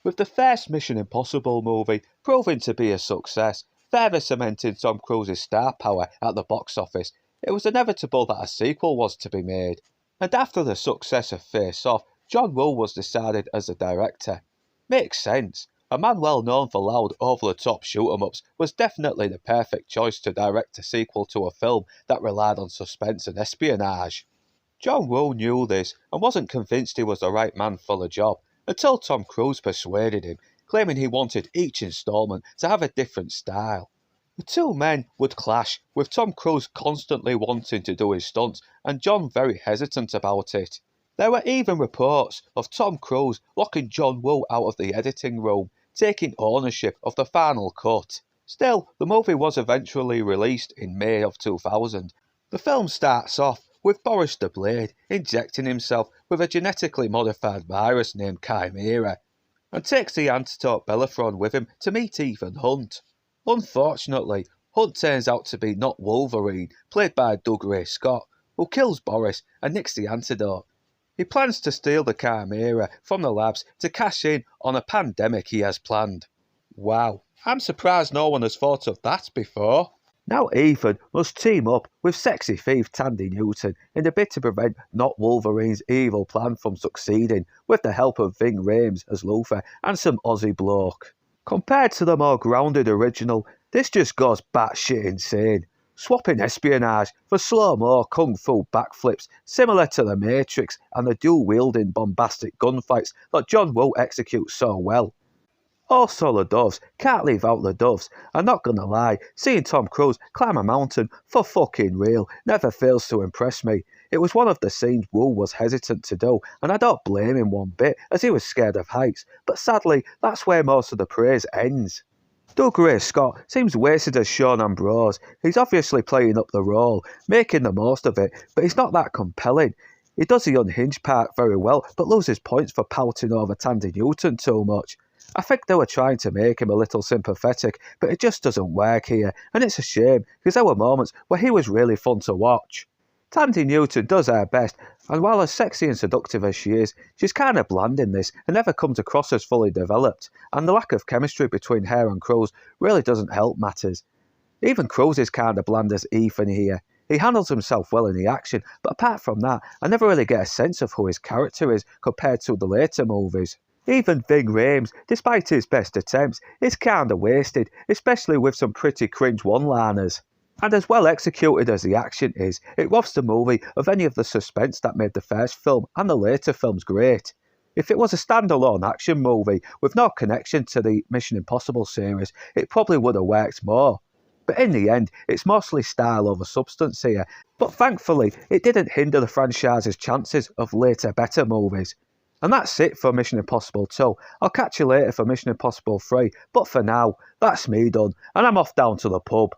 With the first Mission Impossible movie proving to be a success, further cementing Tom Cruise's star power at the box office, it was inevitable that a sequel was to be made. And after the success of Face Off, John Woo was decided as the director. Makes sense. A man well known for loud, over-the-top shoot-'em-ups was definitely the perfect choice to direct a sequel to a film that relied on suspense and espionage. John Woo knew this and wasn't convinced he was the right man for the job until Tom Cruise persuaded him, claiming he wanted each instalment to have a different style. The two men would clash, with Tom Cruise constantly wanting to do his stunts and John very hesitant about it. There were even reports of Tom Cruise locking John Woo out of the editing room, taking ownership of the final cut. Still, the movie was eventually released in May of 2000. The film starts off with Boris the Blade injecting himself with a genetically modified virus named Chimera, and takes the antidote Bellerophon with him to meet Ethan Hunt. Unfortunately, Hunt turns out to be not Wolverine, played by Doug Ray Scott, who kills Boris and nicks the antidote. He plans to steal the Chimera from the labs to cash in on a pandemic he has planned. Wow, I'm surprised no one has thought of that before. Now Ethan must team up with sexy thief Tandy Newton in a bid to prevent Not Wolverine's evil plan from succeeding, with the help of Ving Rhames as Luthor and some Aussie bloke. Compared to the more grounded original, this just goes batshit insane, swapping espionage for slow-mo kung fu backflips similar to The Matrix and the dual-wielding bombastic gunfights that John Woo executes so well. Also the doves, can't leave out the doves, and not gonna lie, seeing Tom Cruise climb a mountain for fucking real never fails to impress me. It was one of the scenes Woo was hesitant to do, and I don't blame him one bit, as he was scared of heights, but sadly, that's where most of the praise ends. Doug Ray Scott seems wasted as Sean Ambrose. He's obviously playing up the role, making the most of it, but he's not that compelling. He does the unhinged part very well, but loses points for pouting over Tandy Newton too much. I think they were trying to make him a little sympathetic, but it just doesn't work here, and it's a shame, because there were moments where he was really fun to watch. Tandy Newton does her best, and while as sexy and seductive as she is, she's kind of bland in this and never comes across as fully developed, and the lack of chemistry between her and Cruise really doesn't help matters. Even Cruise is kind of bland as Ethan here. He handles himself well in the action, but apart from that, I never really get a sense of who his character is compared to the later movies. Even Ving Rhames, despite his best attempts, is kinda wasted, especially with some pretty cringe one-liners. And as well executed as the action is, it robs the movie of any of the suspense that made the first film and the later films great. If it was a standalone action movie with no connection to the Mission Impossible series, it probably would have worked more. But in the end, it's mostly style over substance here, but thankfully it didn't hinder the franchise's chances of later better movies. And that's it for Mission Impossible 2. I'll catch you later for Mission Impossible 3, but for now, that's me done, and I'm off down to the pub.